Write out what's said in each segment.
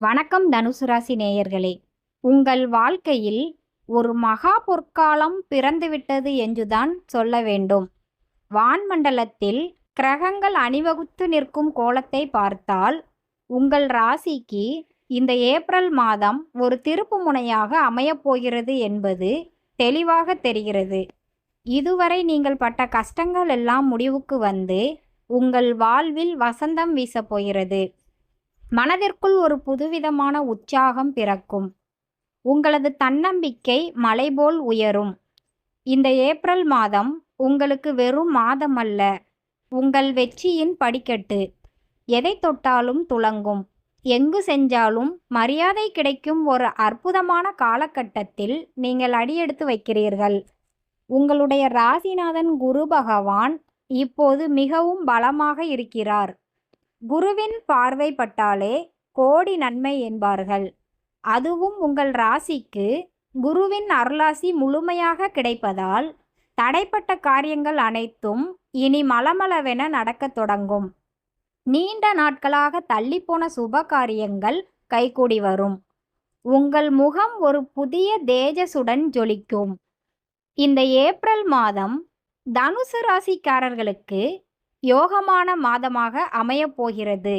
வணக்கம் தனுசு ராசி நேயர்களே. உங்கள் வாழ்க்கையில் ஒரு மகா பொற்காலம் பிறந்துவிட்டது என்றுதான் சொல்ல வேண்டும். வான்மண்டலத்தில் கிரகங்கள் அணிவகுத்து நிற்கும் கோலத்தை பார்த்தால் உங்கள் ராசிக்கு இந்த ஏப்ரல் மாதம் ஒரு திருப்பு முனையாக அமையப்போகிறது என்பது தெளிவாக தெரிகிறது. இதுவரை நீங்கள் பட்ட கஷ்டங்கள் எல்லாம் முடிவுக்கு வந்து உங்கள் வாழ்வில் வசந்தம் வீசப்போகிறது. மனதிற்குள் ஒரு புதுவிதமான உற்சாகம் பிறக்கும். உங்களது தன்னம்பிக்கை மலைபோல் உயரும். இந்த ஏப்ரல் மாதம் உங்களுக்கு வெறும் மாதம் அல்ல, உங்கள் வெற்றியின் படிக்கட்டு. எதை தொட்டாலும் துலங்கும், எங்கு சென்றாலும் மரியாதை கிடைக்கும் ஒரு அற்புதமான காலகட்டத்தில் நீங்கள் அடியெடுத்து வைக்கிறீர்கள். உங்களுடைய ராசிநாதன் குரு பகவான் இப்போது மிகவும் பலமாக இருக்கிறார். குருவின் பார்வை பட்டாலே கோடி நன்மை என்பார்கள். அதுவும் உங்கள் ராசிக்கு குருவின் அருளாசி முழுமையாக கிடைப்பதால் தடைப்பட்ட காரியங்கள் அனைத்தும் இனி மளமளவென நடக்கத் தொடங்கும். நீண்ட நாட்களாக தள்ளிப்போன சுப காரியங்கள் கைகூடி வரும். உங்கள் முகம் ஒரு புதிய தேஜசுடன் ஜொலிக்கும். இந்த ஏப்ரல் மாதம் தனுசு ராசிக்காரர்களுக்கு யோகமான மாதமாக அமையப்போகிறது.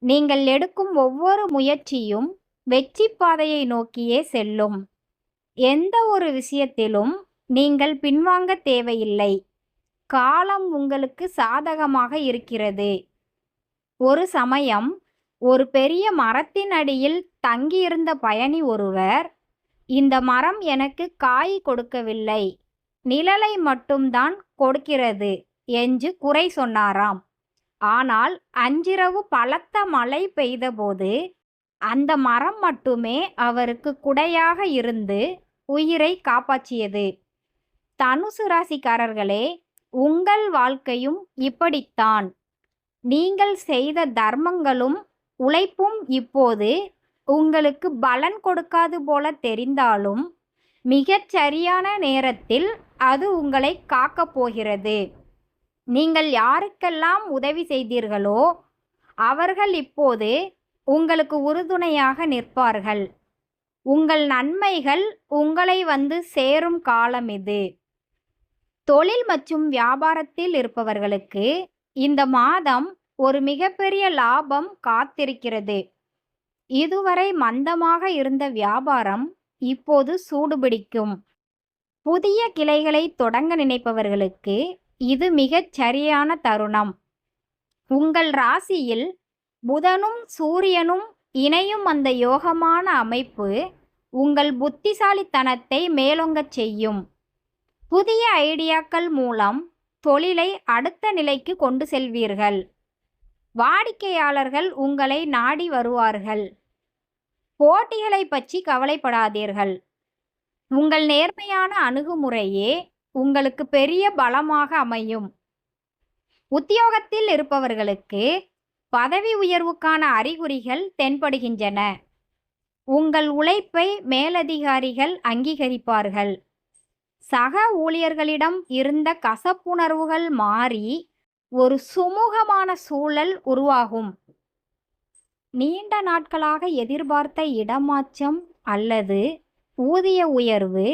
நீங்கள் எடுக்கும் ஒவ்வொரு முயற்சியும் வெற்றி பாதையை நோக்கியே செல்லும். எந்த ஒரு விஷயத்திலும் நீங்கள் பின்வாங்க தேவையில்லை. காலம் உங்களுக்கு சாதகமாக இருக்கிறது. ஒரு சமயம் ஒரு பெரிய மரத்தின் அடியில் தங்கியிருந்த பயணி ஒருவர், இந்த மரம் எனக்கு காய் கொடுக்கவில்லை, நிழலை மட்டும்தான் கொடுக்கிறது என்று குறை சொன்னாராம். ஆனால் அன்றிரவு பலத்த மழை பெய்தபோது அந்த மரம் மட்டுமே அவருக்கு குடையாக இருந்து உயிரை காப்பாற்றியது. தனுசு ராசிக்காரர்களே, உங்கள் வாழ்க்கையும் இப்படித்தான். நீங்கள் செய்த தர்மங்களும் உழைப்பும் இப்போது உங்களுக்கு பலன் கொடுக்காது போல தெரிந்தாலும் மிகச் சரியான நேரத்தில் அது உங்களை காக்கப் போகிறது. நீங்கள் யாருக்கெல்லாம் உதவி செய்தீர்களோ அவர்கள் இப்போது உங்களுக்கு உறுதுணையாக நிற்பார்கள். உங்கள் நன்மைகள் உங்களை வந்து சேரும் காலம் இது. தொழில் மற்றும் வியாபாரத்தில் இருப்பவர்களுக்கு இந்த மாதம் ஒரு மிகப்பெரிய லாபம் காத்திருக்கிறது. இதுவரை மந்தமாக இருந்த வியாபாரம் இப்போது சூடுபிடிக்கும். புதிய கிளைகளை தொடங்க நினைப்பவர்களுக்கு இது மிகச் சரியான தருணம். உங்கள் ராசியில் புதனும் சூரியனும் இணையும் அந்த யோகமான அமைப்பு உங்கள் புத்திசாலித்தனத்தை மேலோங்கச் செய்யும். புதிய ஐடியாக்கள் மூலம் தொழிலை அடுத்த நிலைக்கு கொண்டு செல்வீர்கள். வாடிக்கையாளர்கள் உங்களை நாடி வருவார்கள். போட்டிகளை பற்றி கவலைப்படாதீர்கள். உங்கள் நேர்மையான அணுகுமுறையே உங்களுக்கு பெரிய பலமாக அமையும். உத்தியோகத்தில் இருப்பவர்களுக்கு பதவி உயர்வுக்கான அறிகுறிகள் தென்படுகின்றன. உங்கள் உழைப்பை மேலதிகாரிகள் அங்கீகரிப்பார்கள். சக ஊழியர்களிடம் இருந்த கசப்புணர்வுகள் மாறி ஒரு சுமூகமான சூழல் உருவாகும். நீண்ட நாட்களாக எதிர்பார்த்த இடமாற்றம் அல்லது ஊதிய உயர்வு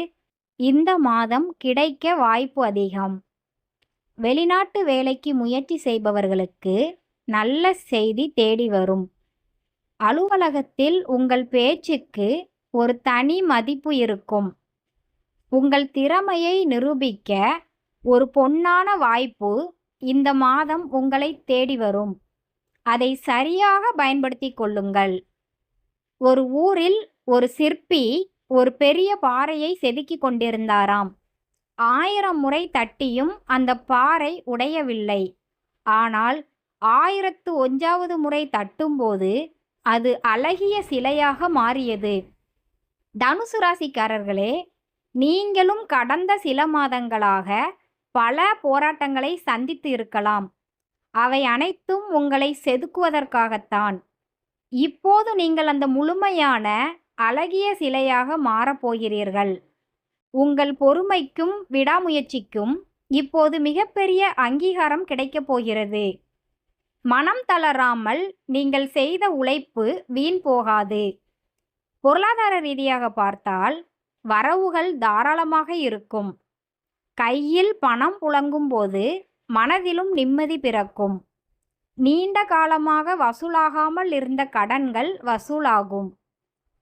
இந்த மாதம் கிடைக்க வாய்ப்பு அதிகம். வெளிநாட்டு வேலைக்கு முயற்சி செய்பவர்களுக்கு நல்ல செய்தி தேடி வரும். அலுவலகத்தில் உங்கள் பேச்சுக்கு ஒரு தனி மதிப்பு இருக்கும். உங்கள் திறமையை நிரூபிக்க ஒரு பொன்னான வாய்ப்பு இந்த மாதம் உங்களை தேடி வரும். அதை சரியாக பயன்படுத்தி கொள்ளுங்கள். ஒரு ஊரில் ஒரு சிற்பி ஒரு பெரிய பாறையை செதுக்கி கொண்டிருந்தாராம். 1000 முறை தட்டியும் அந்த பாறை உடையவில்லை. ஆனால் 1001வது முறை தட்டும்போது அது அழகிய சிலையாக மாறியது. தனுசு ராசிக்காரர்களே, நீங்களும் கடந்த சில மாதங்களாக பல போராட்டங்களை சந்தித்து இருக்கலாம். அவை அனைத்தும் உங்களை செதுக்குவதற்காகத்தான். இப்போது நீங்கள் அந்த முழுமையான அழகிய சிலையாக மாறப்போகிறீர்கள். உங்கள் பொறுமைக்கும் விடாமுயற்சிக்கும் இப்போது மிகப்பெரிய அங்கீகாரம் கிடைக்கப் போகிறது. மனம் தளராமல் நீங்கள் செய்த உழைப்பு வீண் போகாது. பொருளாதார ரீதியாக பார்த்தால் வரவுகள் தாராளமாக இருக்கும். கையில் பணம் புழங்கும் போது மனதிலும் நிம்மதி பிறக்கும். நீண்ட காலமாக வசூலாகாமல் இருந்த கடன்கள் வசூலாகும்.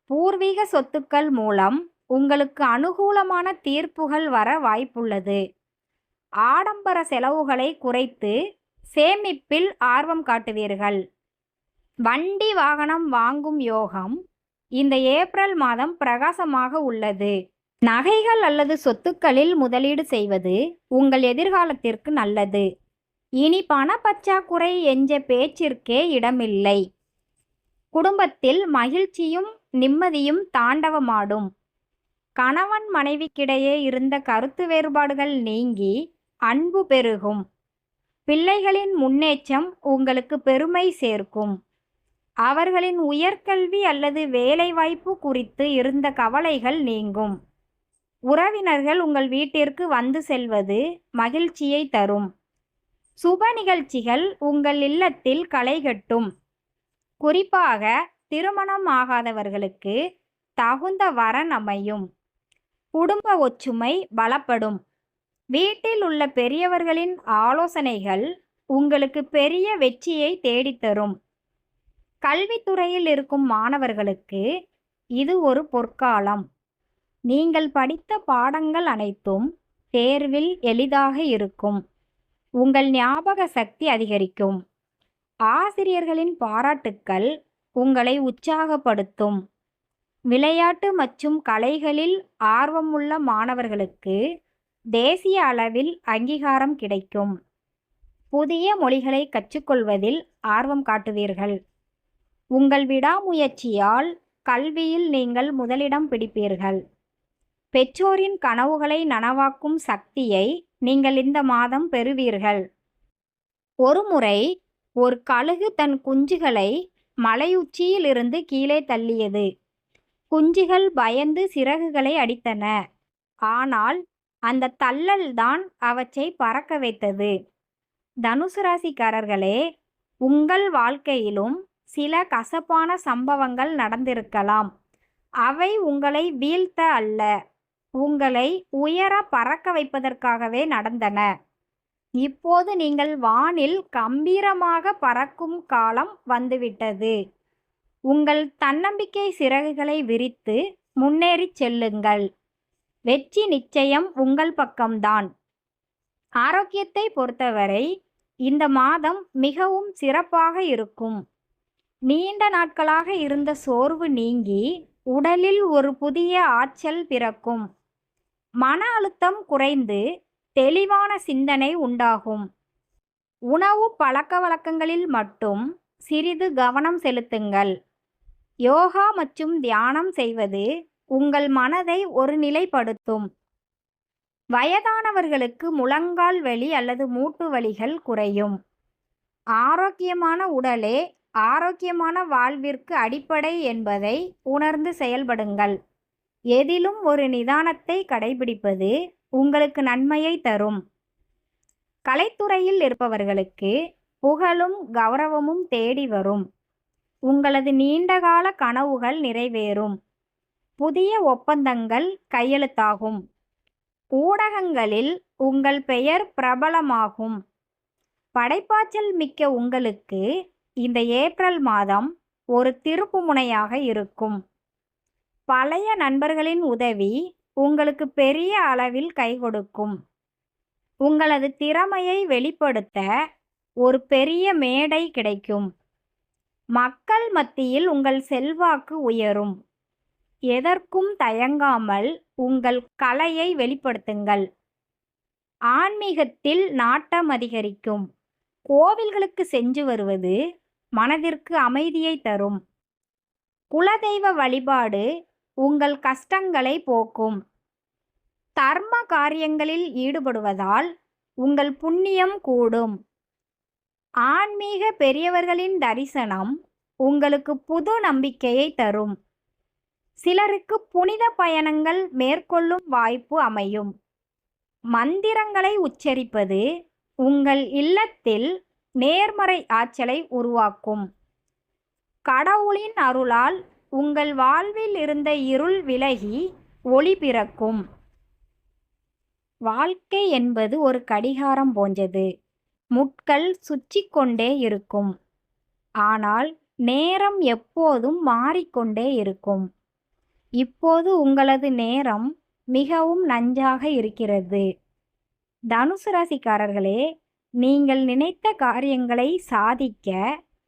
பூர்வீக சொத்துக்கள் மூலம் உங்களுக்கு அனுகூலமான தீர்ப்புகள் வர வாய்ப்புள்ளது. ஆடம்பர செலவுகளை குறைத்து சேமிப்பில் ஆர்வம் காட்டுவீர்கள். வண்டி வாகனம் வாங்கும் யோகம் இந்த ஏப்ரல் மாதம் பிரகாசமாக உள்ளது. நகைகள் அல்லது சொத்துக்களில் முதலீடு செய்வது உங்கள் எதிர்காலத்திற்கு நல்லது. இனி பண பற்றாக்குறை என்ற பேச்சிற்கே இடமில்லை. குடும்பத்தில் மகிழ்ச்சியும் நிம்மதியும் தாண்டவமாடும். கணவன் மனைவிக்கிடையே இருந்த கருத்து வேறுபாடுகள் நீங்கி அன்பு பெருகும். பிள்ளைகளின் முன்னேற்றம் உங்களுக்கு பெருமை சேர்க்கும். அவர்களின் உயர்கல்வி அல்லது வேலைவாய்ப்பு குறித்து இருந்த கவலைகள் நீங்கும். உறவினர்கள் உங்கள் வீட்டிற்கு வந்து செல்வது மகிழ்ச்சியை தரும். சுப நிகழ்ச்சிகள் உங்கள் இல்லத்தில் களைகட்டும். குறிப்பாக திருமணம் ஆகாதவர்களுக்கு தகுந்த வரன் அமையும். குடும்ப ஒற்றுமை பலப்படும். வீட்டில் உள்ள பெரியவர்களின் ஆலோசனைகள் உங்களுக்கு பெரிய வெற்றியை தேடித்தரும். கல்வித்துறையில் இருக்கும் மாணவர்களுக்கு இது ஒரு பொற்காலம். நீங்கள் படித்த பாடங்கள் அனைத்தும் தேர்வில் எளிதாக இருக்கும். உங்கள் ஞாபக சக்தி அதிகரிக்கும். ஆசிரியர்களின் பாராட்டுக்கள் உங்களை உற்சாகப்படுத்தும். விளையாட்டு மற்றும் கலைகளில் ஆர்வமுள்ள மாணவர்களுக்கு தேசிய அளவில் அங்கீகாரம் கிடைக்கும். புதிய மொழிகளை கற்றுக்கொள்வதில் ஆர்வம் காட்டுவீர்கள். உங்கள் விடாமுயற்சியால் கல்வியில் நீங்கள் முதலிடம் பிடிப்பீர்கள். பெற்றோரின் கனவுகளை நனவாக்கும் சக்தியை நீங்கள் இந்த மாதம் பெறுவீர்கள். ஒருமுறை ஒரு கழுகு தன் குஞ்சுகளை மலையுச்சியில் இருந்து கீழே தள்ளியது. குஞ்சுகள் பயந்து சிறகுகளை அடித்தன. ஆனால் அந்த தள்ளல்தான் அவற்றை பறக்க வைத்தது. தனுசு ராசிக்காரர்களே, உங்கள் வாழ்க்கையிலும் சில கசப்பான சம்பவங்கள் நடந்திருக்கலாம். அவை உங்களை வீழ்த்த அல்ல, உங்களை உயர பறக்க வைப்பதற்காகவே நடந்தன. இப்போது நீங்கள் வானில் கம்பீரமாக பறக்கும் காலம் வந்துவிட்டது. உங்கள் தன்னம்பிக்கை சிறகுகளை விரித்து முன்னேறிச் செல்லுங்கள். வெற்றி நிச்சயம் உங்கள் பக்கம்தான். ஆரோக்கியத்தை பொறுத்தவரை இந்த மாதம் மிகவும் சிறப்பாக இருக்கும். நீண்ட நாட்களாக இருந்த சோர்வு நீங்கி உடலில் ஒரு புதிய ஆற்றல் பிறக்கும். மன அழுத்தம் குறைந்து தெளிவான சிந்தனை உண்டாகும். உணவு பழக்கவழக்கங்களில் மட்டும் சிறிது கவனம் செலுத்துங்கள். யோகா மற்றும் தியானம் செய்வது உங்கள் மனதை ஒருநிலைப்படுத்தும். வயதானவர்களுக்கு முழங்கால் வலி அல்லது மூட்டு வலிகள் குறையும். ஆரோக்கியமான உடலே ஆரோக்கியமான வாழ்விற்கு அடிப்படை என்பதை உணர்ந்து செயல்படுங்கள். எதிலும் ஒரு நிதானத்தை கடைபிடிப்பது உங்களுக்கு நன்மையை தரும். கலைத்துறையில் இருப்பவர்களுக்கு புகழும் கௌரவமும் தேடி வரும். உங்களது நீண்டகால கனவுகள் நிறைவேறும். புதிய ஒப்பந்தங்கள் கையெழுத்தாகும். ஊடகங்களில் உங்கள் பெயர் பிரபலமாகும். படைப்பாற்றல் மிக்க உங்களுக்கு இந்த ஏப்ரல் மாதம் ஒரு திருப்புமுனையாக இருக்கும். பழைய நண்பர்களின் உதவி உங்களுக்கு பெரிய அளவில் கை கொடுக்கும். உங்களது திறமையை வெளிப்படுத்த ஒரு பெரிய மேடை கிடைக்கும். மக்கள் மத்தியில் உங்கள் செல்வாக்கு உயரும். எதற்கும் தயங்காமல் உங்கள் கலையை வெளிப்படுத்துங்கள். ஆன்மீகத்தில் நாட்டம் அதிகரிக்கும். கோவில்களுக்கு சென்று வருவது மனதிற்கு அமைதியை தரும். குலதெய்வ வழிபாடு உங்கள் கஷ்டங்களை போக்கும். தர்ம காரியங்களில் ஈடுபடுவதால் உங்கள் புண்ணியம் கூடும். ஆன்மீக பெரியவர்களின் தரிசனம் உங்களுக்கு புது நம்பிக்கையை தரும். சிலருக்கு புனித பயணங்கள் மேற்கொள்ளும் வாய்ப்பு அமையும். மந்திரங்களை உச்சரிப்பது உங்கள் இல்லத்தில் நேர்மறை ஆற்றலை உருவாக்கும். கடவுளின் அருளால் உங்கள் வாழ்வில் இருந்த இருள் விலகி ஒளி பிறக்கும். வாழ்க்கை என்பது ஒரு கடிகாரம் போன்றது. முட்கள் சுற்றிக் கொண்டே இருக்கும். ஆனால் நேரம் எப்போதும் மாறிக்கொண்டே இருக்கும். இப்போது உங்களது நேரம் மிகவும் நன்றாக இருக்கிறது. தனுசு ராசிக்காரர்களே, நீங்கள் நினைத்த காரியங்களை சாதிக்க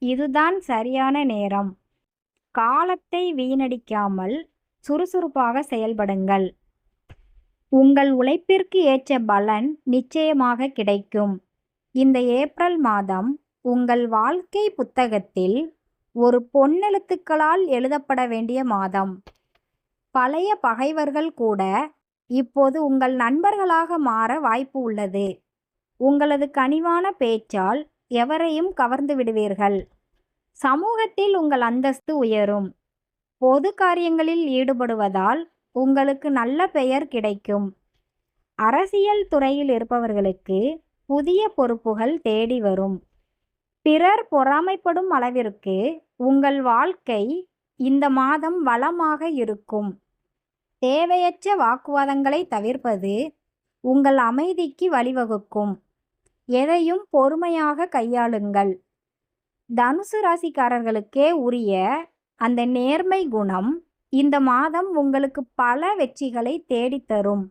இதுதான் சரியான நேரம். காலத்தை வீணடிக்காமல் சுறுசுறுப்பாக செயல்படுங்கள். உங்கள் உழைப்பிற்கு ஏற்ற பலன் நிச்சயமாக கிடைக்கும். இந்த ஏப்ரல் மாதம் உங்கள் வாழ்க்கை புத்தகத்தில் ஒரு பொன்னெழுத்துக்களால் எழுதப்பட வேண்டிய மாதம். பழைய பகைவர்கள் கூட இப்போது உங்கள் நண்பர்களாக மாற வாய்ப்பு உள்ளது. உங்களது கனிவான பேச்சால் எவரையும் கவர்ந்து விடுவீர்கள். சமூகத்தில் உங்கள் அந்தஸ்து உயரும். பொது காரியங்களில் ஈடுபடுவதால் உங்களுக்கு நல்ல பெயர் கிடைக்கும். அரசியல் துறையில் இருப்பவர்களுக்கு புதிய பொறுப்புகள் தேடி வரும். பிறர் பொறாமைப்படும் அளவிற்கு உங்கள் வாழ்க்கை இந்த மாதம் வளமாக இருக்கும். தேவையற்ற வாக்குவாதங்களை தவிர்ப்பது உங்கள் அமைதிக்கு வழிவகுக்கும். எதையும் பொறுமையாக கையாளுங்கள். தனுசு ராசிக்காரர்களுக்கே உரிய அந்த நேர்மை குணம் இந்த மாதம் உங்களுக்கு பல வெற்றிகளை தேடித்தரும்.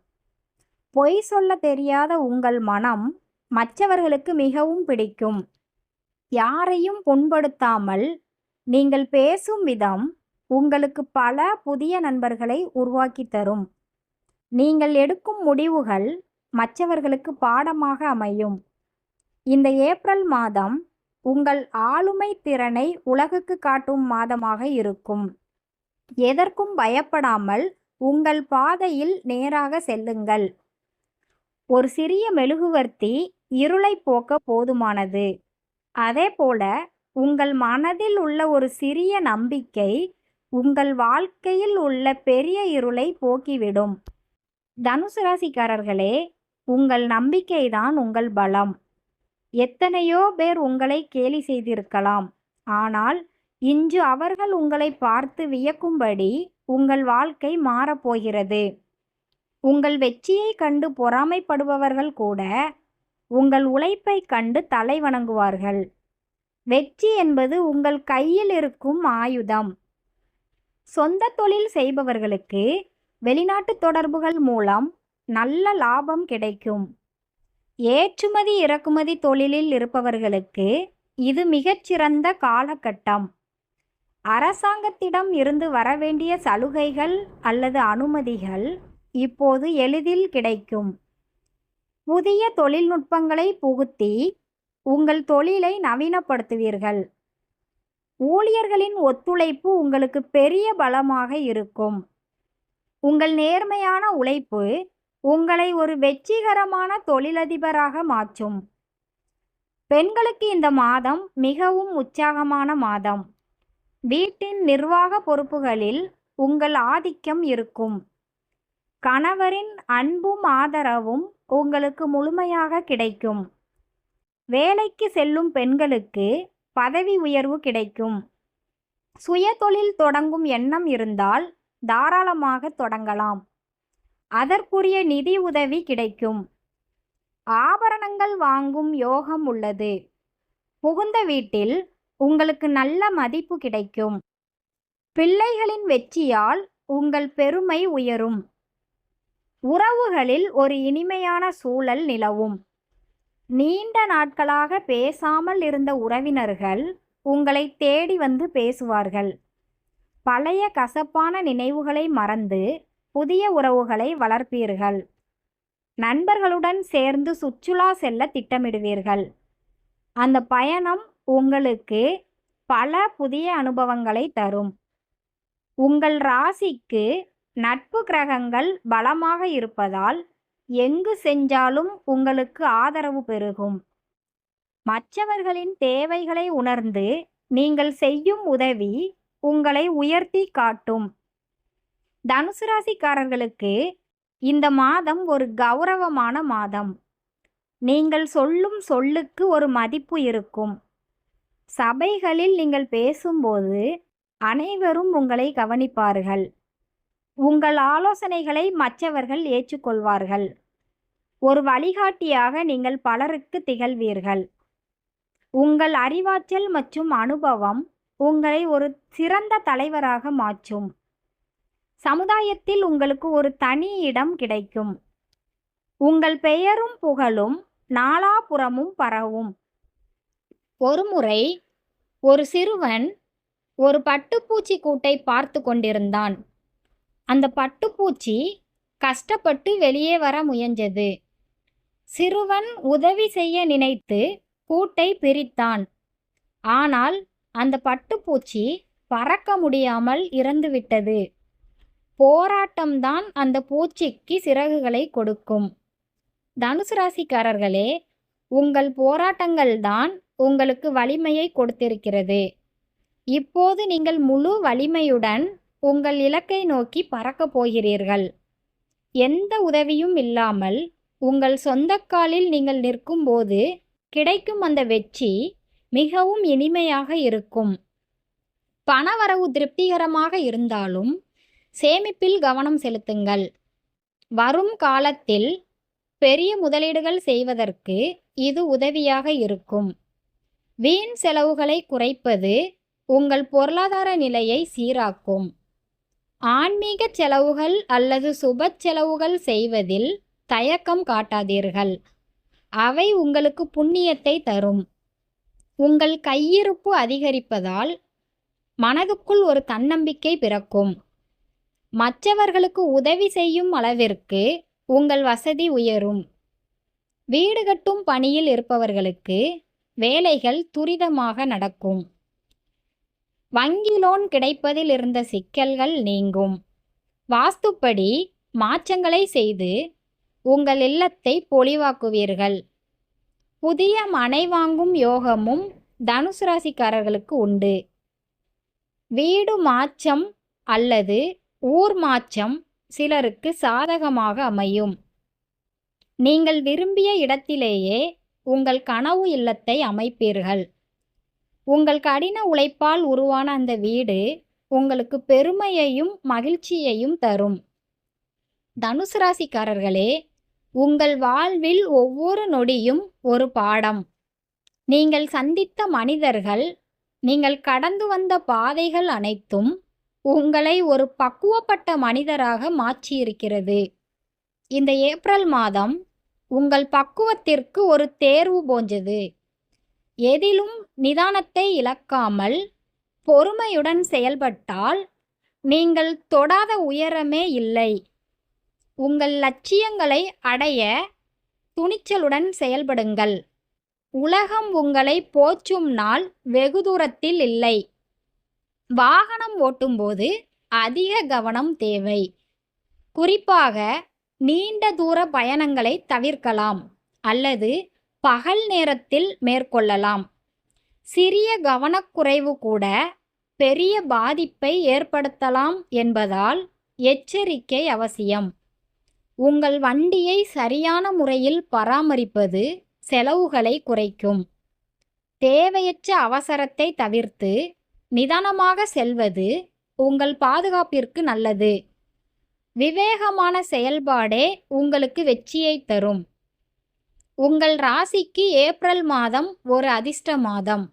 பொய் சொல்ல தெரியாத உங்கள் மனம் மற்றவர்களுக்கு மிகவும் பிடிக்கும். யாரையும் புண்படுத்தாமல் நீங்கள் பேசும் விதம் உங்களுக்கு பல புதிய நண்பர்களை உருவாக்கி தரும். நீங்கள் எடுக்கும் முடிவுகள் மற்றவர்களுக்கு பாடமாக அமையும். இந்த ஏப்ரல் மாதம் உங்கள் ஆளுமை திறனை உலகுக்கு காட்டும் மாதமாக இருக்கும். எதற்கும் பயப்படாமல் உங்கள் பாதையில் நேராக செல்லுங்கள். ஒரு சிறிய மெழுகுவர்த்தி இருளை போக்க போதுமானது. அதேபோல உங்கள் மனதில் உள்ள ஒரு சிறிய நம்பிக்கை உங்கள் வாழ்க்கையில் உள்ள பெரிய இருளை போக்கிவிடும். தனுசு ராசிக்காரர்களே, உங்கள் நம்பிக்கைதான் உங்கள் பலம். எத்தனையோ பேர் உங்களை கேலி செய்திருக்கலாம். ஆனால் இன்று அவர்கள் உங்களை பார்த்து வியக்கும்படி உங்கள் வாழ்க்கை மாறப்போகிறது. உங்கள் வெற்றியை கண்டு பொறாமைப்படுபவர்கள் கூட உங்கள் உழைப்பை கண்டு தலை வணங்குவார்கள். வெற்றி என்பது உங்கள் கையில் இருக்கும் ஆயுதம். சொந்த தொழில் செய்பவர்களுக்கு வெளிநாட்டு தொடர்புகள் மூலம் நல்ல லாபம் கிடைக்கும். ஏற்றுமதி இறக்குமதி தொழிலில் இருப்பவர்களுக்கு இது மிகச்சிறந்த காலகட்டம். அரசாங்கத்திடம் இருந்து வரவேண்டிய சலுகைகள் அல்லது அனுமதிகள் இப்போது எளிதில் கிடைக்கும். புதிய தொழில்நுட்பங்களை புகுத்தி உங்கள் தொழிலை நவீனப்படுத்துவீர்கள். ஊழியர்களின் ஒத்துழைப்பு உங்களுக்கு பெரிய பலமாக இருக்கும். உங்கள் நேர்மையான உழைப்பு உங்களை ஒரு வெற்றிகரமான தொழிலதிபராக மாற்றும். பெண்களுக்கு இந்த மாதம் மிகவும் உற்சாகமான மாதம். வீட்டின் நிர்வாக பொறுப்புகளில் உங்கள் ஆதிக்கம் இருக்கும். கணவரின் அன்பும் ஆதரவும் உங்களுக்கு முழுமையாக கிடைக்கும். வேலைக்கு செல்லும் பெண்களுக்கு பதவி உயர்வு கிடைக்கும். சுய தொழில் தொடங்கும் எண்ணம் இருந்தால் தாராளமாக தொடங்கலாம். அதற்குரிய நிதி உதவி கிடைக்கும். ஆபரணங்கள் வாங்கும் யோகம் உள்ளது. புகுந்த வீட்டில் உங்களுக்கு நல்ல மதிப்பு கிடைக்கும். பிள்ளைகளின் வெற்றியால் உங்கள் பெருமை உயரும். உறவுகளில் ஒரு இனிமையான சூழல் நிலவும். நீண்ட நாட்களாக பேசாமல் இருந்த உறவினர்கள் உங்களை தேடி வந்து பேசுவார்கள். பழைய கசப்பான நினைவுகளை மறந்து புதிய உறவுகளை வளர்ப்பீர்கள். நண்பர்களுடன் சேர்ந்து சுற்றுலா செல்ல திட்டமிடுவீர்கள். அந்த பயணம் உங்களுக்கு பல புதிய அனுபவங்களை தரும். உங்கள் ராசிக்கு நட்பு கிரகங்கள் பலமாக இருப்பதால் எங்கு சென்றாலும் உங்களுக்கு ஆதரவு பெருகும். மற்றவர்களின் தேவைகளை உணர்ந்து நீங்கள் செய்யும் உதவி உங்களை உயர்த்தி காட்டும். தனுசு ராசிக்காரர்களுக்கு இந்த மாதம் ஒரு கௌரவமான மாதம். நீங்கள் சொல்லும் சொல்லுக்கு ஒரு மதிப்பு இருக்கும். சபைகளில் நீங்கள் பேசும்போது அனைவரும் உங்களை கவனிப்பார்கள். உங்கள் ஆலோசனைகளை மற்றவர்கள் ஏற்றுக்கொள்வார்கள். ஒரு வழிகாட்டியாக நீங்கள் பலருக்கு திகழ்வீர்கள். உங்கள் அறிவாற்றல் மற்றும் அனுபவம் உங்களை ஒரு சிறந்த தலைவராக மாற்றும். சமுதாயத்தில் உங்களுக்கு ஒரு தனி இடம் கிடைக்கும். உங்கள் பெயரும் புகழும் நாலாபுறமும் பரவும். ஒருமுறை ஒரு சிறுவன் ஒரு பட்டுப்பூச்சி கூட்டை பார்த்து கொண்டிருந்தான். அந்த பட்டுப்பூச்சி கஷ்டப்பட்டு வெளியே வர முயன்றது. சிறுவன் உதவி செய்ய நினைத்து கூட்டை பிரித்தான். ஆனால் அந்த பட்டுப்பூச்சி பறக்க முடியாமல் இறந்துவிட்டது. போராட்டம்தான் அந்த பூச்சிக்கு சிறகுகளை கொடுக்கும். தனுசு ராசிக்காரர்களே, உங்கள் போராட்டங்கள்தான் உங்களுக்கு வலிமையை கொடுத்திருக்கிறது. இப்போது நீங்கள் முழு வலிமையுடன் உங்கள் இலக்கை நோக்கி பறக்கப் போகிறீர்கள். எந்த உதவியும் இல்லாமல் உங்கள் சொந்த காலில் நீங்கள் நிற்கும்போது கிடைக்கும் அந்த வெற்றி மிகவும் இனிமையாக இருக்கும். பணவரவு திருப்திகரமாக இருந்தாலும் சேமிப்பில் கவனம் செலுத்துங்கள். வரும் காலத்தில் பெரிய முதலீடுகள் செய்வதற்கு இது உதவியாக இருக்கும். வீண் செலவுகளை குறைப்பது உங்கள் பொருளாதார நிலையை சீராக்கும். ஆன்மீக செலவுகள் அல்லது சுப செலவுகள் செய்வதில் தயக்கம் காட்டாதீர்கள். அவை உங்களுக்கு புண்ணியத்தை தரும். உங்கள் கையிருப்பு அதிகரிப்பதால் மனதுக்குள் ஒரு தன்னம்பிக்கை பிறக்கும். மற்றவர்களுக்கு உதவி செய்யும் அளவிற்கு உங்கள் வசதி உயரும். வீடு கட்டும் பணியில் இருப்பவர்களுக்கு வேலைகள் துரிதமாக நடக்கும். வங்கி லோன் கிடைப்பதில் இருந்த சிக்கல்கள் நீங்கும். வாஸ்துப்படி மாற்றங்களை செய்து உங்கள் இல்லத்தை பொலிவாக்குவீர்கள். புதிய மனை வாங்கும் யோகமும் தனுசு ராசிக்காரர்களுக்கு உண்டு. வீடு மாற்றம் அல்லது ஊர் மாற்றம் சிலருக்கு சாதகமாக அமையும். நீங்கள் விரும்பிய இடத்திலேயே உங்கள் கனவு இல்லத்தை அமைப்பீர்கள். உங்கள் கடின உழைப்பால் உருவான அந்த வீடு உங்களுக்கு பெருமையையும் மகிழ்ச்சியையும் தரும். தனுசு ராசிக்காரர்களே, உங்கள் வாழ்வில் ஒவ்வொரு நொடியும் ஒரு பாடம். நீங்கள் சந்தித்த மனிதர்கள், நீங்கள் கடந்து வந்த பாதைகள் அனைத்தும் உங்களை ஒரு பக்குவப்பட்ட மனிதராக மாற்றியிருக்கிறது. இந்த ஏப்ரல் மாதம் உங்கள் பக்குவத்திற்கு ஒரு தேர்வு போன்றது. எதிலும் நிதானத்தை இழக்காமல் பொறுமையுடன் செயல்பட்டால் நீங்கள் தொடாத உயரமே இல்லை. உங்கள் லட்சியங்களை அடைய துணிச்சலுடன் செயல்படுங்கள். உலகம் உங்களை போற்றும் நாள் வெகு தூரத்தில் இல்லை. வாகனம் ஓட்டும்போது அதிக கவனம் தேவை. குறிப்பாக நீண்ட தூர பயணங்களை தவிர்க்கலாம் அல்லது பகல் நேரத்தில் மேற்கொள்ளலாம். சிறிய கவனக்குறைவு கூட பெரிய பாதிப்பை ஏற்படுத்தலாம் என்பதால் எச்சரிக்கை அவசியம். உங்கள் வண்டியை சரியான முறையில் பராமரிப்பது செலவுகளை குறைக்கும். தேவையற்ற அவசரத்தை தவிர்த்து நிதானமாக செல்வது உங்கள் பாதுகாப்பிற்கு நல்லது. விவேகமான செயல்பாடே உங்களுக்கு வெற்றியை தரும். உங்கள் ராசிக்கு ஏப்ரல் மாதம் ஒரு அதிர்ஷ்ட மாதம்.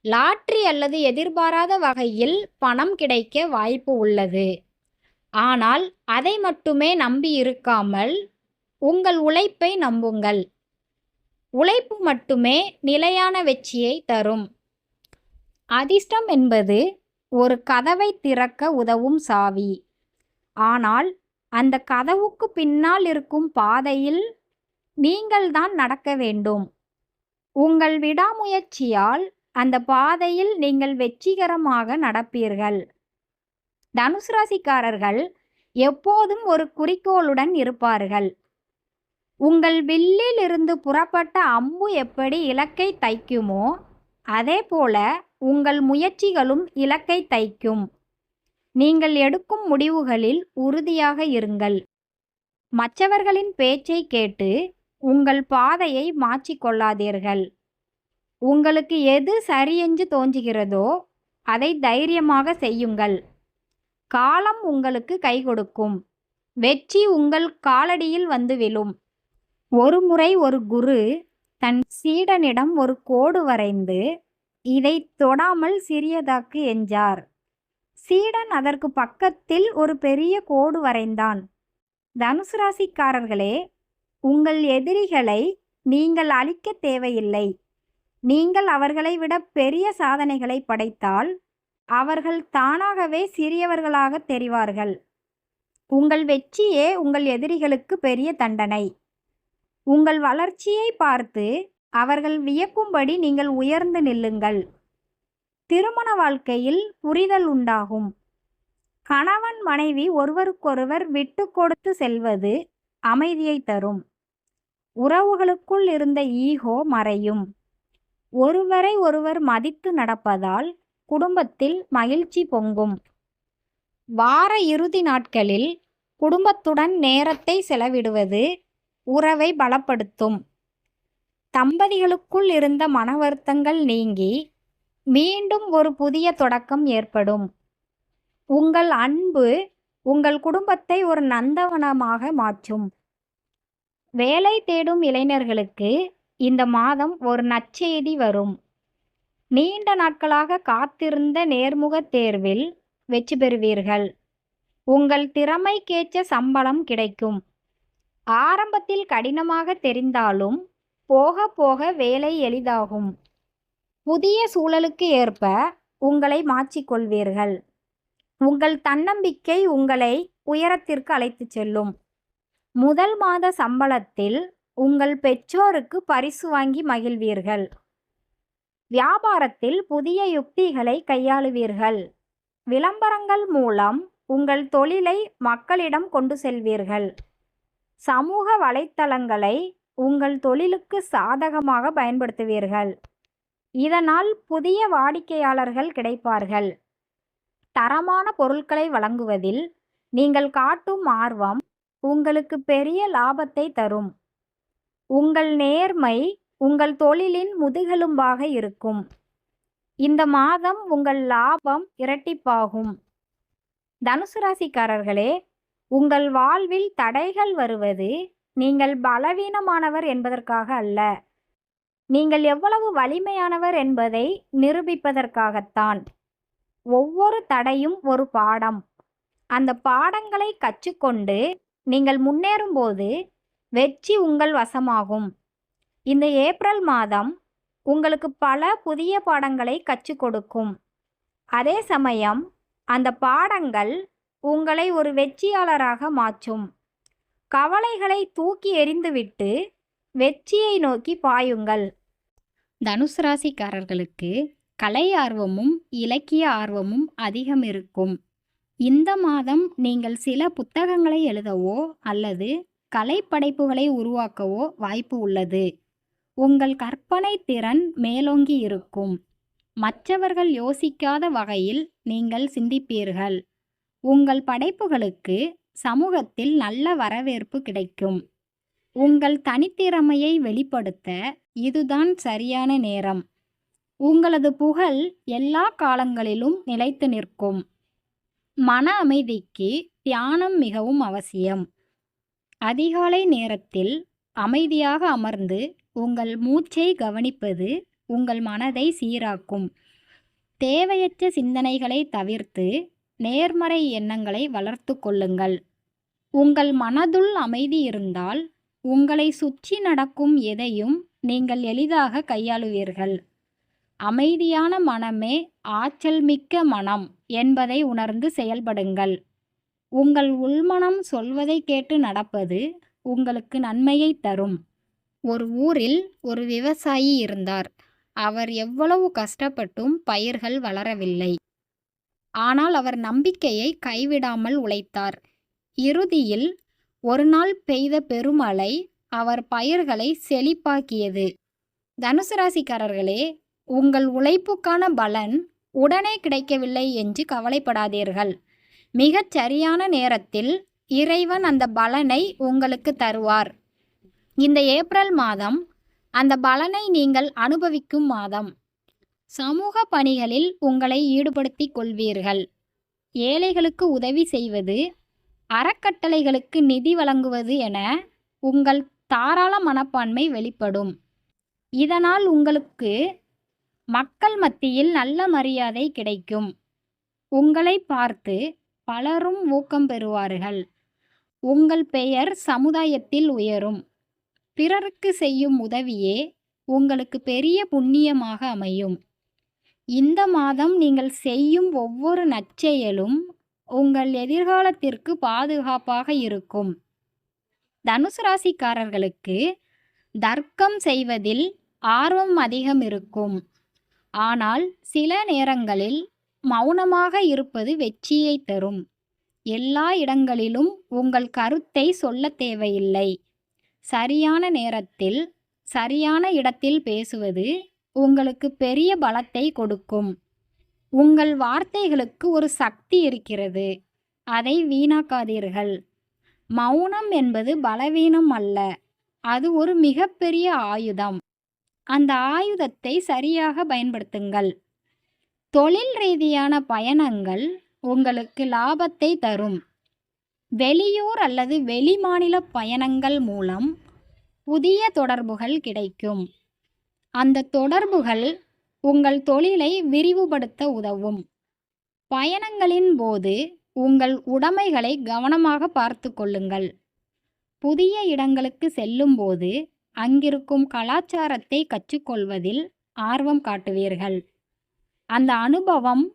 லாட்டரி அல்லது எதிர்பாராத வகையில் பணம் கிடைக்க வாய்ப்பு உள்ளது. ஆனால் அதை மட்டுமே நம்பி இருக்காமல் உங்கள் உழைப்பை நம்புங்கள். உழைப்பு மட்டுமே நிலையான வெற்றியை தரும். அதிர்ஷ்டம் என்பது ஒரு கதவை திறக்க உதவும் சாவி. ஆனால் அந்த கதவுக்கு பின்னால் இருக்கும் பாதையில் நீங்கள்தான் நடக்க வேண்டும். உங்கள் விடாமுயற்சியால் அந்த பாதையில் நீங்கள் வெற்றிகரமாக நடப்பீர்கள். தனுசு ராசிக்காரர்கள் எப்போதும் ஒரு குறிக்கோளுடன் இருப்பார்கள். உங்கள் வில்லில் இருந்து புறப்பட்ட அம்பு எப்படி இலக்கை தைக்குமோ அதேபோல உங்கள் முயற்சிகளும் இலக்கை தைக்கும். நீங்கள் எடுக்கும் முடிவுகளில் உறுதியாக இருங்கள். மற்றவர்களின் பேச்சை கேட்டு உங்கள் பாதையை மாற்றிக்கொள்ளாதீர்கள். உங்களுக்கு எது சரியென்று தோன்றுகிறதோ அதை தைரியமாக செய்யுங்கள். காலம் உங்களுக்கு கை கொடுக்கும். வெற்றி உங்கள் காலடியில் வந்து விழும். ஒருமுறை ஒரு குரு தன் சீடனிடம் ஒரு கோடு வரைந்து, இதை தொடாமல் சிறியதாக்கு என்றார். சீடன் அதற்கு பக்கத்தில் ஒரு பெரிய கோடு வரைந்தான். தனுசு ராசிக்காரர்களே, உங்கள் எதிரிகளை நீங்கள் அழிக்க தேவையில்லை. நீங்கள் அவர்களை விட பெரிய சாதனைகளை படைத்தால் அவர்கள் தானாகவே சிறியவர்களாக தெரிவார்கள். உங்கள் வெற்றியே உங்கள் எதிரிகளுக்கு பெரிய தண்டனை. உங்கள் வளர்ச்சியை பார்த்து அவர்கள் வியக்கும்படி நீங்கள் உயர்ந்து நில்லுங்கள். திருமண வாழ்க்கையில் புரிதல் உண்டாகும். கணவன் மனைவி ஒருவருக்கொருவர் விட்டு கொடுத்து செல்வது அமைதியை தரும். உறவுகளுக்குள் இருந்த ஈகோ மறையும். ஒருவரை ஒருவர் மதித்து நடப்பதால் குடும்பத்தில் மகிழ்ச்சி பொங்கும். வார இறுதி நாட்களில் குடும்பத்துடன் நேரத்தை செலவிடுவது உறவை பலப்படுத்தும். தம்பதிகளுக்குள் இருந்த மன வருத்தங்கள் நீங்கி மீண்டும் ஒரு புதிய தொடக்கம் ஏற்படும். உங்கள் அன்பு உங்கள் குடும்பத்தை ஒரு நந்தவனமாக மாற்றும். வேலை தேடும் இளைஞர்களுக்கு இந்த மாதம் ஒரு நற்செய்தி வரும். நீண்ட நாட்களாக காத்திருந்த நேர்முக தேர்வில் வெற்றி பெறுவீர்கள். உங்கள் திறமைக்கேற்ற சம்பளம் கிடைக்கும். ஆரம்பத்தில் கடினமாக தெரிந்தாலும் போக போக வேலை எளிதாகும். புதிய சூழலுக்கு ஏற்ப உங்களை மாற்றிக்கொள்வீர்கள். உங்கள் தன்னம்பிக்கை உங்களை உயரத்திற்கு அழைத்துச் செல்லும். முதல் மாத சம்பளத்தில் உங்கள் பெற்றோருக்கு பரிசு வாங்கி மகிழ்வீர்கள். வியாபாரத்தில் புதிய யுக்திகளை கையாளுவீர்கள். விளம்பரங்கள் மூலம் உங்கள் தொழிலை மக்களிடம் கொண்டு செல்வீர்கள். சமூக வலைத்தளங்களை உங்கள் தொழிலுக்கு சாதகமாக பயன்படுத்துவீர்கள். இதனால் புதிய வாடிக்கையாளர்கள் கிடைப்பார்கள். தரமான பொருட்களை வழங்குவதில் நீங்கள் காட்டும் ஆர்வம் உங்களுக்கு பெரிய லாபத்தை தரும். உங்கள் நேர்மை உங்கள் தொழிலின் முதுகெலும்பாக இருக்கும். இந்த மாதம் உங்கள் லாபம் இரட்டிப்பாகும். தனுசு ராசிக்காரர்களே, உங்கள் வாழ்வில் தடைகள் வருவது நீங்கள் பலவீனமானவர் என்பதற்காக அல்ல, நீங்கள் எவ்வளவு வலிமையானவர் என்பதை நிரூபிப்பதற்காகத்தான். ஒவ்வொரு தடையும் ஒரு பாடம். அந்த பாடங்களை கற்றுக்கொண்டு நீங்கள் முன்னேறும்போது வெற்றி உங்கள் வசமாகும். இந்த ஏப்ரல் மாதம் உங்களுக்கு பல புதிய பாடங்களை கற்றுக் கொடுக்கும். அதே சமயம் அந்த பாடங்கள் உங்களை ஒரு வெற்றியாளராக மாற்றும். கவலைகளை தூக்கி எறிந்துவிட்டு வெற்றியை நோக்கி பாயுங்கள். தனுசு ராசிக்காரர்களுக்கு கலை ஆர்வமும் இலக்கிய ஆர்வமும் அதிகம் இருக்கும். இந்த மாதம் நீங்கள் சில புத்தகங்களை எழுதவோ அல்லது கலைப்படைப்புகளை உருவாக்கவோ வாய்ப்பு உள்ளது. உங்கள் கற்பனை திறன் மேலோங்கி இருக்கும். மற்றவர்கள் யோசிக்காத வகையில் நீங்கள் சிந்திப்பீர்கள். உங்கள் படைப்புகளுக்கு சமூகத்தில் நல்ல வரவேற்பு கிடைக்கும். உங்கள் தனித்திறமையை வெளிப்படுத்த இதுதான் சரியான நேரம். உங்களது புகழ் எல்லா காலங்களிலும் நிலைத்து நிற்கும். மன அமைதிக்கு தியானம் மிகவும் அவசியம். அதிகாலை நேரத்தில் அமைதியாக அமர்ந்து உங்கள் மூச்சை கவனிப்பது உங்கள் மனதை சீராக்கும். தேவையற்ற சிந்தனைகளை தவிர்த்து நேர்மறை எண்ணங்களை வளர்த்து கொள்ளுங்கள். உங்கள் மனதுள் அமைதி இருந்தால் உங்களை சுற்றி நடக்கும் எதையும் நீங்கள் எளிதாக கையாளுவீர்கள். அமைதியான மனமே ஆற்றல் மிக்க மனம் என்பதை உணர்ந்து செயல்படுங்கள். உங்கள் உள்மனம் சொல்வதை கேட்டு நடப்பது உங்களுக்கு நன்மையை தரும். ஒரு ஊரில் ஒரு விவசாயி இருந்தார். அவர் எவ்வளவு கஷ்டப்பட்டும் பயிர்கள் வளரவில்லை. ஆனால் அவர் நம்பிக்கையை கைவிடாமல் உழைத்தார். இறுதியில் ஒரு நாள் பெய்த பெருமழை அவர் பயிர்களை செழிப்பாக்கியது. தனுசு ராசிக்காரர்களே, உங்கள் உழைப்புக்கான பலன் உடனே கிடைக்கவில்லை என்று கவலைப்படாதீர்கள். மிகச் சரியான நேரத்தில் இறைவன் அந்த பலனை உங்களுக்கு தருவார். இந்த ஏப்ரல் மாதம் அந்த பலனை நீங்கள் அனுபவிக்கும் மாதம். சமூக பணிகளில் உங்களை ஈடுபடுத்திக் கொள்வீர்கள். ஏழைகளுக்கு உதவி செய்வது, அறக்கட்டளைகளுக்கு நிதி வழங்குவது என உங்கள் தாராள மனப்பான்மை வெளிப்படும். இதனால் உங்களுக்கு மக்கள் மத்தியில் நல்ல மரியாதை கிடைக்கும். உங்களை பார்த்து பலரும் ஊக்கம் பெறுவார்கள். உங்கள் பெயர் சமுதாயத்தில் உயரும். பிறருக்கு செய்யும் உதவியே உங்களுக்கு பெரிய புண்ணியமாக அமையும். இந்த மாதம் நீங்கள் செய்யும் ஒவ்வொரு நற்செயலும் உங்கள் எதிர்காலத்திற்கு பாதுகாப்பாக இருக்கும். தனுசு ராசிக்காரர்களுக்கு தர்க்கம் செய்வதில் ஆர்வம் அதிகம் இருக்கும். ஆனால் சில நேரங்களில் மௌனமாக இருப்பது வெற்றியை தரும். எல்லா இடங்களிலும் உங்கள் கருத்தை சொல்ல தேவையில்லை. சரியான நேரத்தில் சரியான இடத்தில் பேசுவது உங்களுக்கு பெரிய பலத்தை கொடுக்கும். உங்கள் வார்த்தைகளுக்கு ஒரு சக்தி இருக்கிறது. அதை வீணாக்காதீர்கள். மௌனம் என்பது பலவீனம் அல்ல, அது ஒரு மிகப்பெரிய ஆயுதம். அந்த ஆயுதத்தை சரியாக பயன்படுத்துங்கள். தொழில் ரீதியான பயணங்கள் உங்களுக்கு லாபத்தை தரும். வெளியூர் அல்லது வெளிமாநில பயணங்கள் மூலம் புதிய தொடர்புகள் கிடைக்கும். அந்த தொடர்புகள் உங்கள் தொழிலை விரிவுபடுத்த உதவும். பயணங்களின் போது உங்கள் உடைமைகளை கவனமாக பார்த்து கொள்ளுங்கள். புதிய இடங்களுக்கு செல்லும்போது அங்கிருக்கும் கலாச்சாரத்தை கற்றுக்கொள்வதில் ஆர்வம் காட்டுவீர்கள். அந்த அனுபவம்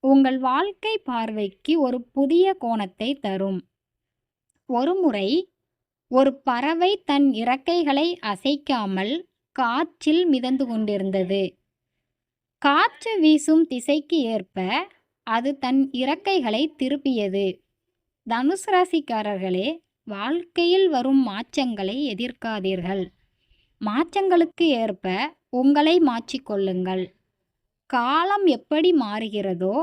உங்கள் வாழ்க்கை பார்வைக்கு ஒரு புதிய கோணத்தை தரும். ஒருமுறை ஒரு பறவை தன் இறக்கைகளை அசைக்காமல் காற்றில் மிதந்து கொண்டிருந்தது. காற்று வீசும் திசைக்கு ஏற்ப அது தன் இறக்கைகளை திருப்பியது. தனுசு ராசிக்காரர்களே, வாழ்க்கையில் வரும் மாற்றங்களை எதிர்க்காதீர்கள். மாற்றங்களுக்கு ஏற்ப உங்களை மாற்றிக்கொள்ளுங்கள். காலம் எப்படி மாறுகிறதோ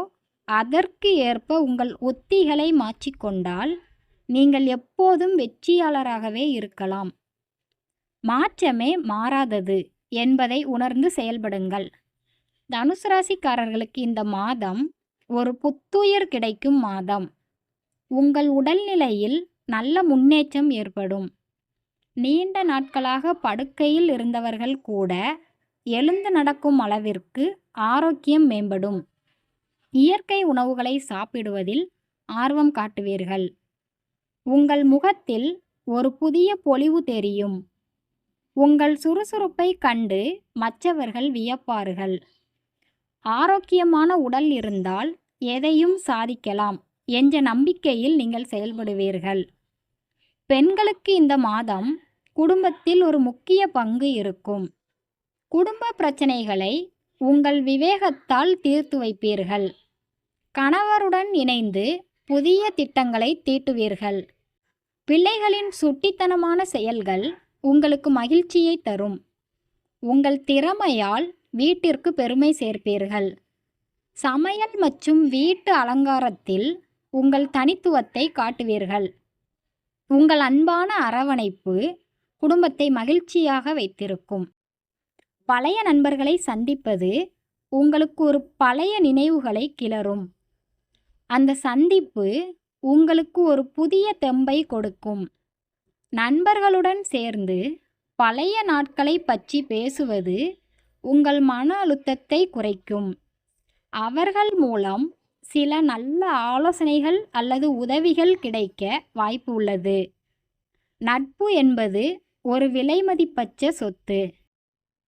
அதற்கு ஏற்ப உங்கள் உத்திகளை மாற்றிக்கொண்டால் நீங்கள் எப்போதும் வெற்றியாளராகவே இருக்கலாம். மாற்றமே மாறாதது என்பதை உணர்ந்து செயல்படுங்கள். தனுசு ராசிக்காரர்களுக்கு இந்த மாதம் ஒரு புத்துயிர் கிடைக்கும் மாதம். உங்கள் உடல்நிலையில் நல்ல முன்னேற்றம் ஏற்படும். நீண்ட நாட்களாக படுக்கையில் இருந்தவர்கள் கூட எழுந்து நடக்கும் அளவிற்கு ஆரோக்கியம் மேம்படும். இயற்கை உணவுகளை சாப்பிடுவதில் ஆர்வம் காட்டுவீர்கள். உங்கள் முகத்தில் ஒரு புதிய பொலிவு தெரியும். உங்கள் சுறுசுறுப்பை கண்டு மற்றவர்கள் வியப்பார்கள். ஆரோக்கியமான உடல் இருந்தால் எதையும் சாதிக்கலாம் என்ற நம்பிக்கையில் நீங்கள் செயல்படுவீர்கள். பெண்களுக்கு இந்த மாதம் குடும்பத்தில் ஒரு முக்கிய பங்கு இருக்கும். குடும்ப பிரச்சனைகளை உங்கள் விவேகத்தால் தீர்த்து வைப்பீர்கள். கணவருடன் இணைந்து புதிய திட்டங்களை தீட்டுவீர்கள். பிள்ளைகளின் சுட்டித்தனமான செயல்கள் உங்களுக்கு மகிழ்ச்சியை தரும். உங்கள் திறமையால் வீட்டிற்கு பெருமை சேர்ப்பீர்கள். சமையல் மற்றும் வீட்டு அலங்காரத்தில் உங்கள் தனித்துவத்தை காட்டுவீர்கள். உங்கள் அன்பான அரவணைப்பு குடும்பத்தை மகிழ்ச்சியாக வைத்திருக்கும். பழைய நண்பர்களை சந்திப்பது உங்களுக்கு ஒரு பழைய நினைவுகளை கிளறும். அந்த சந்திப்பு உங்களுக்கு ஒரு புதிய தெம்பை கொடுக்கும். நண்பர்களுடன் சேர்ந்து பழைய நாட்களை பற்றி பேசுவது உங்கள் மன அழுத்தத்தை குறைக்கும். அவர்கள் மூலம் சில நல்ல ஆலோசனைகள் அல்லது உதவிகள் கிடைக்க வாய்ப்பு உள்ளது. நட்பு என்பது ஒரு விலைமதிப்பற்ற சொத்து.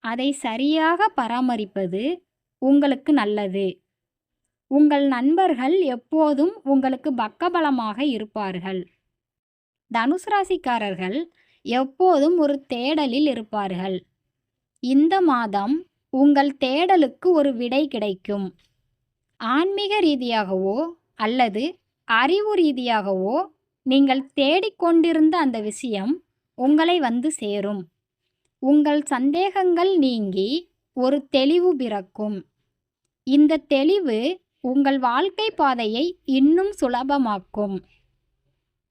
அதை சரியாக பராமரிப்பது உங்களுக்கு நல்லது. உங்கள் நண்பர்கள் எப்போதும் உங்களுக்கு பக்கபலமாக இருப்பார்கள். தனுசு ராசிக்காரர்கள் எப்போதும் ஒரு தேடலில் இருப்பார்கள். இந்த மாதம் உங்கள் தேடலுக்கு ஒரு விடை கிடைக்கும். ஆன்மீக ரீதியாகவோ அல்லது அறிவு ரீதியாகவோ நீங்கள் தேடிக்கொண்டிருந்த அந்த விஷயம் உங்களை வந்து சேரும். உங்கள் சந்தேகங்கள் நீங்கி ஒரு தெளிவு பிறக்கும். இந்த தெளிவு உங்கள் வாழ்க்கை பாதையை இன்னும் சுலபமாக்கும்.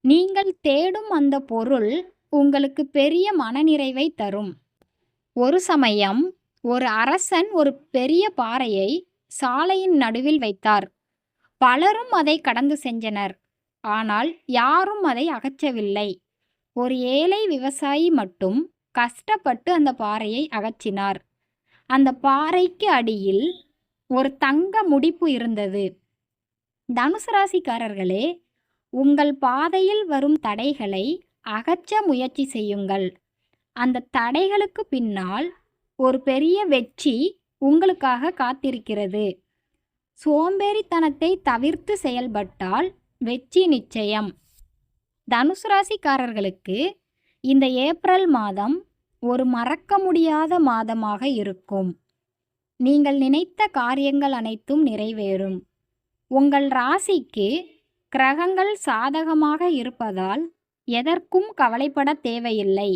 நீங்கள் தேடும் அந்த பொருள் உங்களுக்கு பெரிய மனநிறைவை தரும். ஒரு சமயம் ஒரு அரசன் ஒரு பெரிய பாறையை சாலையின் நடுவில் வைத்தார். பலரும் அதை கடந்து சென்றனர். ஆனால் யாரும் அதை அகற்றவில்லை. ஒரு ஏழை விவசாயி மட்டும் கஷ்டப்பட்டு அந்த பாறையை அகற்றினார். அந்த பாறைக்கு அடியில் ஒரு தங்க முடிப்பு இருந்தது. தனுசு ராசிக்காரர்களே, உங்கள் பாதையில் வரும் தடைகளை அகற்ற முயற்சி செய்யுங்கள். அந்த தடைகளுக்கு பின்னால் ஒரு பெரிய வெற்றி உங்களுக்காக காத்திருக்கிறது. சோம்பேறித்தனத்தை தவிர்த்து செயல்பட்டால் வெற்றி நிச்சயம். தனுசு ராசிக்காரர்களுக்கு இந்த ஏப்ரல் மாதம் ஒரு மறக்க முடியாத மாதமாக இருக்கும். நீங்கள் நினைத்த காரியங்கள் அனைத்தும் நிறைவேறும். உங்கள் ராசிக்கு கிரகங்கள் சாதகமாக இருப்பதால் எதற்கும் கவலைப்பட தேவையில்லை.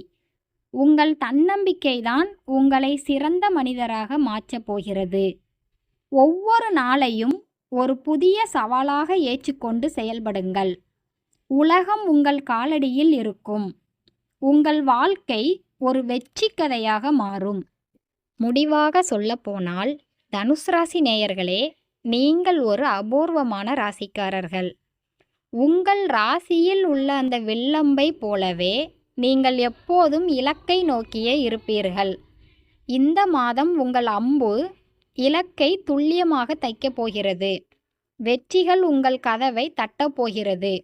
உங்கள் தன்னம்பிக்கைதான் உங்களை சிறந்த மனிதராக மாற்றப் போகிறது. ஒவ்வொரு நாளையும் ஒரு புதிய சவாலாக ஏற்றுக்கொண்டு செயல்படுங்கள். உலகம் உங்கள் காலடியில் இருக்கும். உங்கள் வாழ்க்கை ஒரு வெற்றி கதையாக மாறும். முடிவாக சொல்லப்போனால், தனுசு ராசி நேயர்களே, நீங்கள் ஒரு அபூர்வமான ராசிக்காரர்கள். உங்கள் ராசியில் உள்ள அந்த வில்லம்பை போலவே நீங்கள் எப்போதும் இலக்கை நோக்கியே இருப்பீர்கள். இந்த மாதம் உங்கள் அம்பு இலக்கை துல்லியமாக தைக்கப் போகிறது. வெற்றிகள் உங்கள் கதவை தட்டப்போகிறது.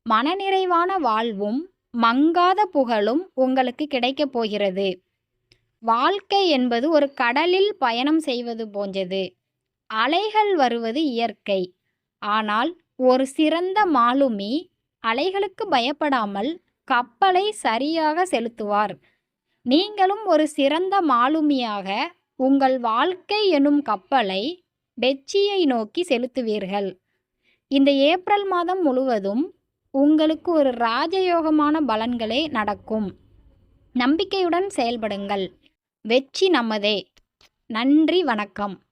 மனநிறைவான வாழ்வும் மங்காத புகழும் உங்களுக்கு கிடைக்கப் போகிறது. வாழ்க்கை என்பது ஒரு கடலில் பயணம் செய்வது போன்றது. அலைகள் வருவது இயற்கை. ஆனால் ஒரு சிறந்த மாலுமி அலைகளுக்கு பயப்படாமல் கப்பலை சரியாக செலுத்துவார். நீங்களும் ஒரு சிறந்த மாலுமியாக உங்கள் வாழ்க்கை எனும் கப்பலை வெற்றியை நோக்கி செலுத்துவீர்கள். இந்த ஏப்ரல் மாதம் முழுவதும் உங்களுக்கு ஒரு ராஜயோகமான பலன்களே நடக்கும். நம்பிக்கையுடன் செயல்படுங்கள். வெற்றி நமதே. நன்றி, வணக்கம்.